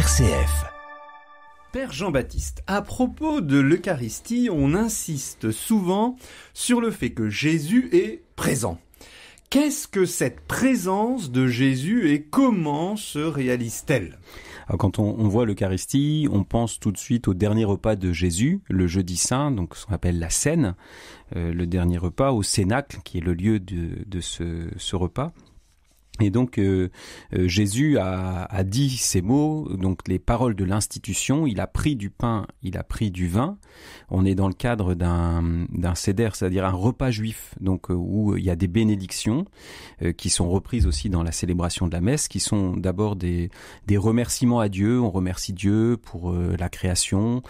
RCF. Père Jean-Baptiste, à propos de l'Eucharistie, on insiste souvent sur le fait que Jésus est présent. Qu'est-ce que cette présence de Jésus et comment se réalise-t-elle ? Alors quand on voit l'Eucharistie, on pense tout de suite au dernier repas de Jésus, le jeudi saint, donc ce qu'on appelle la Cène, le dernier repas, au Cénacle, qui est le lieu de ce repas. Et donc Jésus a dit ces mots, donc les paroles de l'institution. Il a pris du pain, il a pris du vin. On est dans le cadre d'un seder, c'est-à-dire un repas juif, donc où il y a des bénédictions qui sont reprises aussi dans la célébration de la messe, qui sont d'abord des remerciements à Dieu. On remercie Dieu pour la création,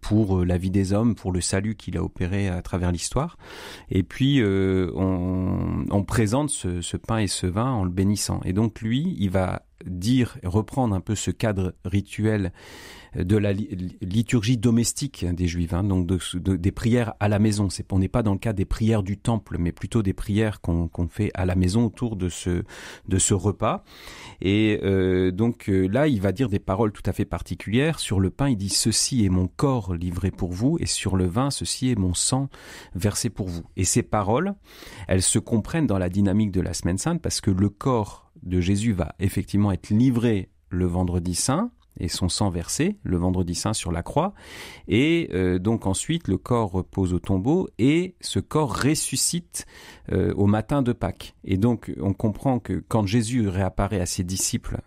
pour la vie des hommes, pour le salut qu'il a opéré à travers l'histoire. Et puis on présente ce pain et ce vin en le bénissant. Et donc lui, il va dire, reprendre un peu ce cadre rituel de la liturgie domestique des Juifs, donc des prières à la maison. On n'est pas dans le cadre des prières du temple, mais plutôt des prières qu'on fait à la maison autour de ce repas. Et donc là, il va dire des paroles tout à fait particulières. Sur le pain, il dit « Ceci est mon corps livré pour vous » et sur le vin, « Ceci est mon sang versé pour vous ». Et ces paroles, elles se comprennent dans la dynamique de la Semaine Sainte parce que le corps de Jésus va effectivement être livré le vendredi saint et son sang versé le vendredi saint sur la croix, et donc ensuite le corps repose au tombeau et ce corps ressuscite au matin de Pâques. Et donc on comprend que quand Jésus réapparaît à ses disciples,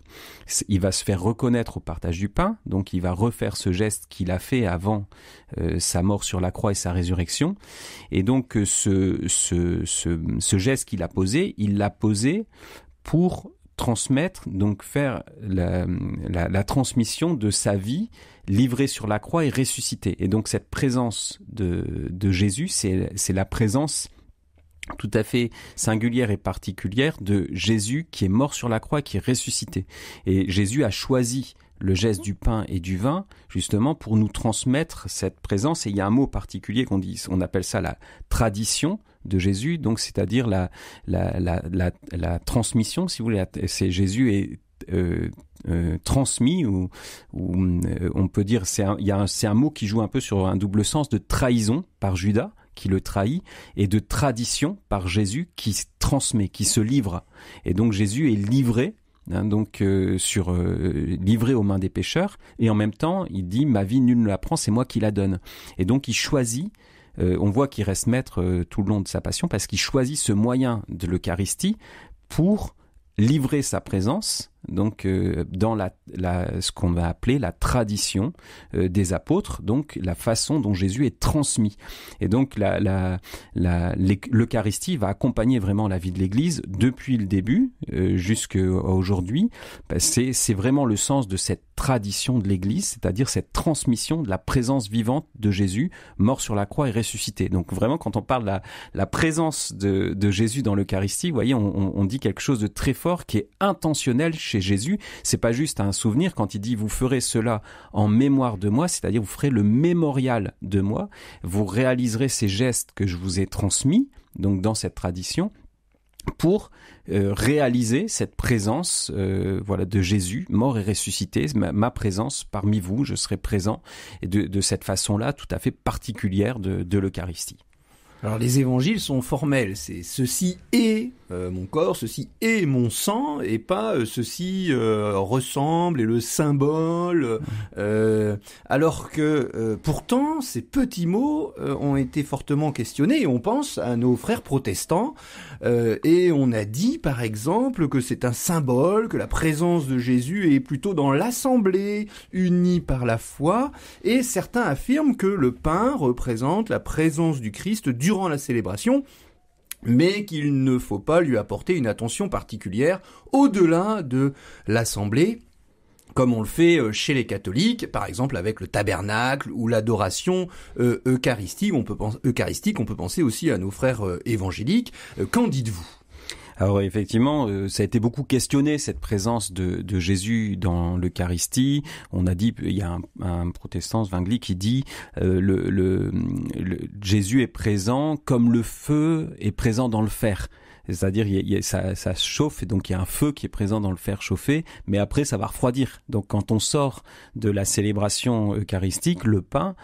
il va se faire reconnaître au partage du pain, donc il va refaire ce geste qu'il a fait avant sa mort sur la croix et sa résurrection. Et donc ce geste qu'il a posé, il l'a posé pour transmettre, donc faire la transmission de sa vie livrée sur la croix et ressuscitée. Et donc cette présence de Jésus, c'est la présence tout à fait singulière et particulière de Jésus qui est mort sur la croix et qui est ressuscité. Et Jésus a choisi le geste du pain et du vin, justement, pour nous transmettre cette présence. Et il y a un mot particulier on appelle ça la tradition de Jésus, donc c'est-à-dire la transmission, si vous voulez. Jésus est transmis, ou on peut dire, c'est un mot qui joue un peu sur un double sens de trahison par Judas, qui le trahit, et de tradition par Jésus qui transmet, qui se livre. Et donc Jésus est livré, livré aux mains des pécheurs, et en même temps il dit « ma vie nul ne la prend, c'est moi qui la donne ». Et donc il choisit, on voit qu'il reste maître tout le long de sa passion, parce qu'il choisit ce moyen de l'Eucharistie pour livrer sa présence, donc dans ce qu'on va appeler la tradition des apôtres, donc la façon dont Jésus est transmis. Et donc l'Eucharistie va accompagner vraiment la vie de l'Église depuis le début jusqu'à aujourd'hui. C'est vraiment le sens de cette tradition de l'Église, c'est-à-dire cette transmission de la présence vivante de Jésus, mort sur la croix et ressuscité. Donc vraiment, quand on parle de la présence de Jésus dans l'Eucharistie, vous voyez, on dit quelque chose de très fort qui est intentionnel chez Jésus. C'est pas juste un souvenir quand il dit « vous ferez cela en mémoire de moi », c'est-à-dire vous ferez le mémorial de moi, vous réaliserez ces gestes que je vous ai transmis, donc dans cette tradition, pour réaliser cette présence de Jésus, mort et ressuscité, ma présence parmi vous, je serai présent, et de cette façon-là tout à fait particulière de l'Eucharistie. Alors les évangiles sont formels, c'est « ceci est mon corps, ceci est mon sang » et pas « ceci ressemble » et le symbole. Alors que pourtant ces petits mots ont été fortement questionnés, et on pense à nos frères protestants et on a dit par exemple que c'est un symbole, que la présence de Jésus est plutôt dans l'assemblée unie par la foi, et certains affirment que le pain représente la présence du Christ durant la célébration, mais qu'il ne faut pas lui apporter une attention particulière au-delà de l'assemblée, comme on le fait chez les catholiques, par exemple avec le tabernacle ou l'adoration eucharistique. On peut penser aussi à nos frères évangéliques. Qu'en dites-vous ? Alors effectivement, ça a été beaucoup questionné, cette présence de Jésus dans l'Eucharistie. On a dit, il y a un protestant, Zwingli, qui dit Jésus est présent comme le feu est présent dans le fer. C'est-à-dire ça chauffe et donc il y a un feu qui est présent dans le fer chauffé, mais après ça va refroidir. Donc quand on sort de la célébration eucharistique, le pain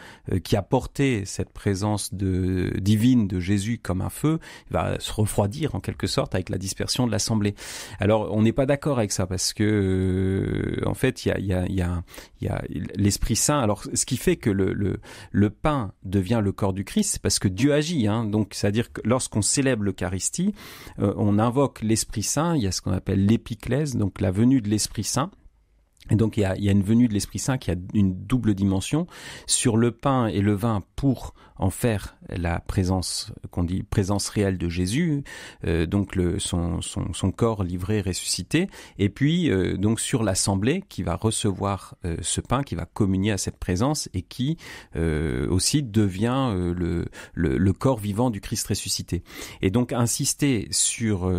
qui a porté cette présence divine de Jésus comme un feu va se refroidir en quelque sorte avec la dispersion de l'assemblée. Alors on n'est pas d'accord avec ça parce que en fait il y a l'Esprit Saint. Alors ce qui fait que le pain devient le corps du Christ, c'est parce que Dieu agit. Donc c'est-à-dire que lorsqu'on célèbre l'Eucharistie, on invoque l'Esprit Saint. Il y a ce qu'on appelle l'épiclèse, donc la venue de l'Esprit Saint. Et donc il y a une venue de l'Esprit Saint qui a une double dimension sur le pain et le vin pour en faire la présence qu'on dit présence réelle de Jésus, donc son corps livré ressuscité, et puis donc sur l'assemblée qui va recevoir ce pain, qui va communier à cette présence et qui aussi devient le corps vivant du Christ ressuscité. Et donc insister sur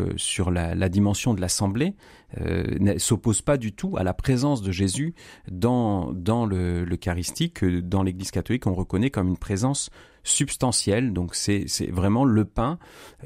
la dimension de l'assemblée ne s'oppose pas du tout à la présence de Jésus dans l'Eucharistie, que dans l'Église catholique on reconnaît comme une présence substantielle. Donc c'est vraiment le pain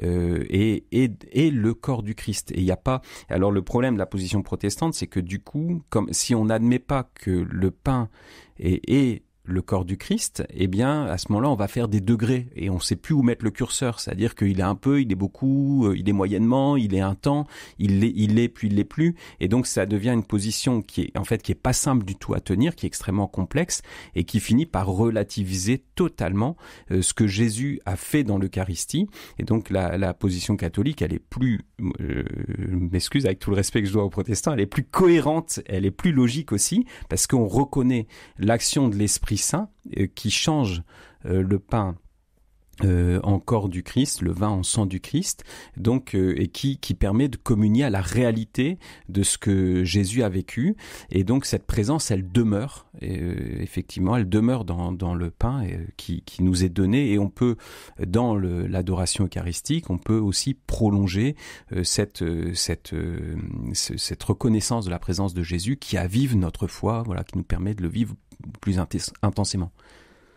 et le corps du Christ. Et il n'y a pas. Alors le problème de la position protestante, c'est que du coup, comme si on n'admet pas que le pain est le corps du Christ, eh bien, à ce moment-là, on va faire des degrés et on ne sait plus où mettre le curseur. C'est-à-dire qu'il est un peu, il est beaucoup, il est moyennement, il est un temps, il l'est, puis il l'est plus. Et donc, ça devient une position qui est pas simple du tout à tenir, qui est extrêmement complexe et qui finit par relativiser totalement ce que Jésus a fait dans l'Eucharistie. Et donc, la position catholique, elle est plus, m'excuse avec tout le respect que je dois aux protestants, elle est plus cohérente, elle est plus logique aussi, parce qu'on reconnaît l'action de l'Esprit Saint qui change le pain en corps du Christ, le vin en sang du Christ, donc et qui permet de communier à la réalité de ce que Jésus a vécu. Et donc cette présence, elle demeure, effectivement, elle demeure dans le pain qui nous est donné. Et on peut, dans l'adoration eucharistique, on peut aussi prolonger cette reconnaissance de la présence de Jésus qui avive notre foi, voilà, qui nous permet de le vivre plus intensément.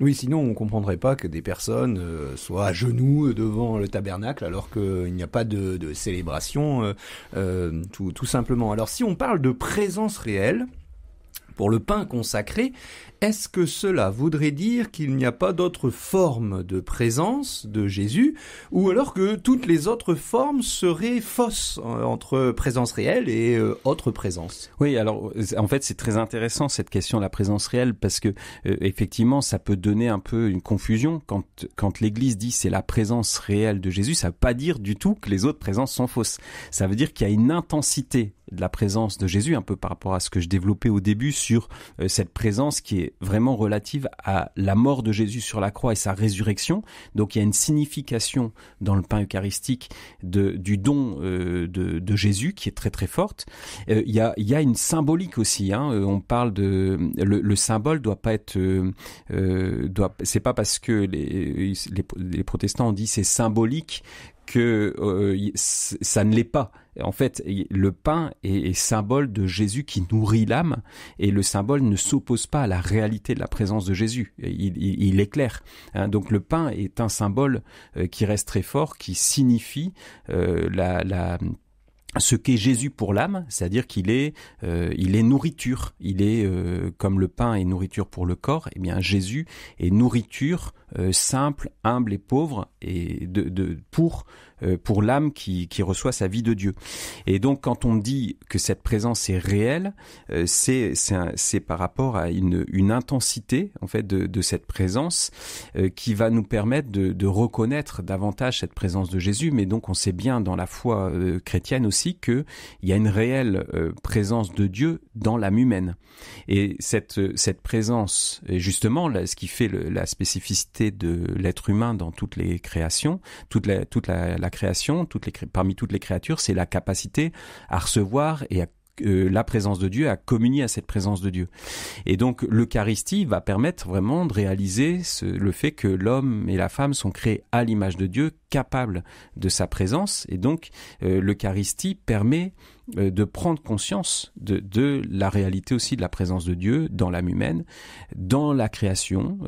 Oui, sinon on comprendrait pas que des personnes soient à genoux devant le tabernacle alors qu'il n'y a pas de célébration, tout simplement. Alors si on parle de présence réelle, pour le pain consacré, est-ce que cela voudrait dire qu'il n'y a pas d'autre forme de présence de Jésus, ou alors que toutes les autres formes seraient fausses entre présence réelle et autre présence? Oui, alors en fait c'est très intéressant cette question de la présence réelle parce que effectivement ça peut donner un peu une confusion quand l'Église dit c'est la présence réelle de Jésus, ça veut pas dire du tout que les autres présences sont fausses. Ça veut dire qu'il y a une intensité de la présence de Jésus, un peu par rapport à ce que je développais au début sur cette présence qui est vraiment relative à la mort de Jésus sur la croix et sa résurrection. Donc il y a une signification dans le pain eucharistique du don de Jésus qui est très très forte. Il y a une symbolique aussi. On parle de le symbole doit pas être c'est pas parce que les protestants ont dit c'est symbolique que ça ne l'est pas. En fait, le pain est symbole de Jésus qui nourrit l'âme et le symbole ne s'oppose pas à la réalité de la présence de Jésus. Il est clair. Donc le pain est un symbole qui reste très fort, qui signifie ce qu'est Jésus pour l'âme, c'est-à-dire qu'il est nourriture. Il est comme le pain est nourriture pour le corps. Eh bien Jésus est nourriture simple, humble et pauvre et pour l'âme qui reçoit sa vie de Dieu. Et donc quand on dit que cette présence est réelle, c'est par rapport à une intensité en fait de cette présence qui va nous permettre de reconnaître davantage cette présence de Jésus. Mais donc on sait bien dans la foi chrétienne aussi qu'il y a une réelle présence de Dieu dans l'âme humaine. Et cette présence, et justement là, ce qui fait la spécificité de l'être humain dans toutes les créations, toute la création, parmi toutes les créatures, c'est la capacité à recevoir et à la présence de Dieu, à communier à cette présence de Dieu. Et donc l'Eucharistie va permettre vraiment de réaliser le fait que l'homme et la femme sont créés à l'image de Dieu, capables de sa présence. Et donc l'Eucharistie permet de prendre conscience de la réalité aussi de la présence de Dieu dans l'âme humaine, dans la création,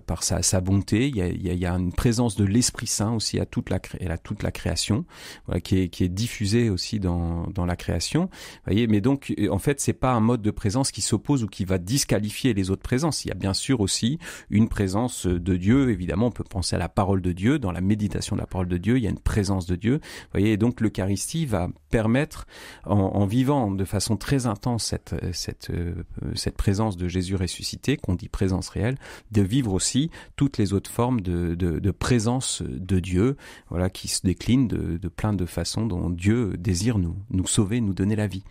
par sa bonté. Il y a une présence de l'Esprit Saint aussi à toute la création, voilà, qui est diffusée aussi dans la création. Vous voyez, mais donc en fait, c'est pas un mode de présence qui s'oppose ou qui va disqualifier les autres présences. Il y a bien sûr aussi une présence de Dieu. Évidemment, on peut penser à la parole de Dieu. Dans la méditation de la parole de Dieu, il y a une présence de Dieu. Vous voyez, et donc l'Eucharistie va permettre, en vivant de façon très intense cette présence de Jésus ressuscité, qu'on dit présence réelle, de vivre aussi toutes les autres formes de présence de Dieu, voilà, qui se déclinent de plein de façons dont Dieu désire nous sauver, nous donner la vie.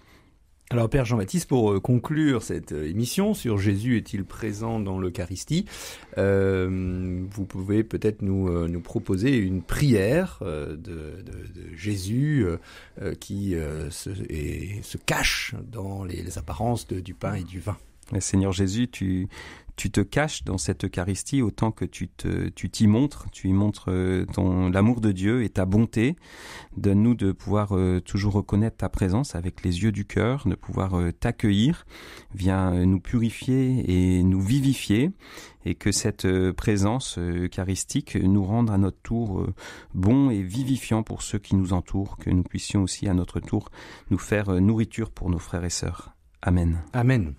Alors Père Jean-Baptiste, pour conclure cette émission sur Jésus est-il présent dans l'Eucharistie, vous pouvez peut-être nous proposer une prière de Jésus qui se cache dans les apparences du pain et du vin. Seigneur Jésus, tu te caches dans cette Eucharistie autant que tu t'y montres. Tu y montres l'amour de Dieu et ta bonté. Donne-nous de pouvoir toujours reconnaître ta présence avec les yeux du cœur, de pouvoir t'accueillir. Viens nous purifier et nous vivifier. Et que cette présence eucharistique nous rende à notre tour bons et vivifiants pour ceux qui nous entourent. Que nous puissions aussi à notre tour nous faire nourriture pour nos frères et sœurs. Amen. Amen.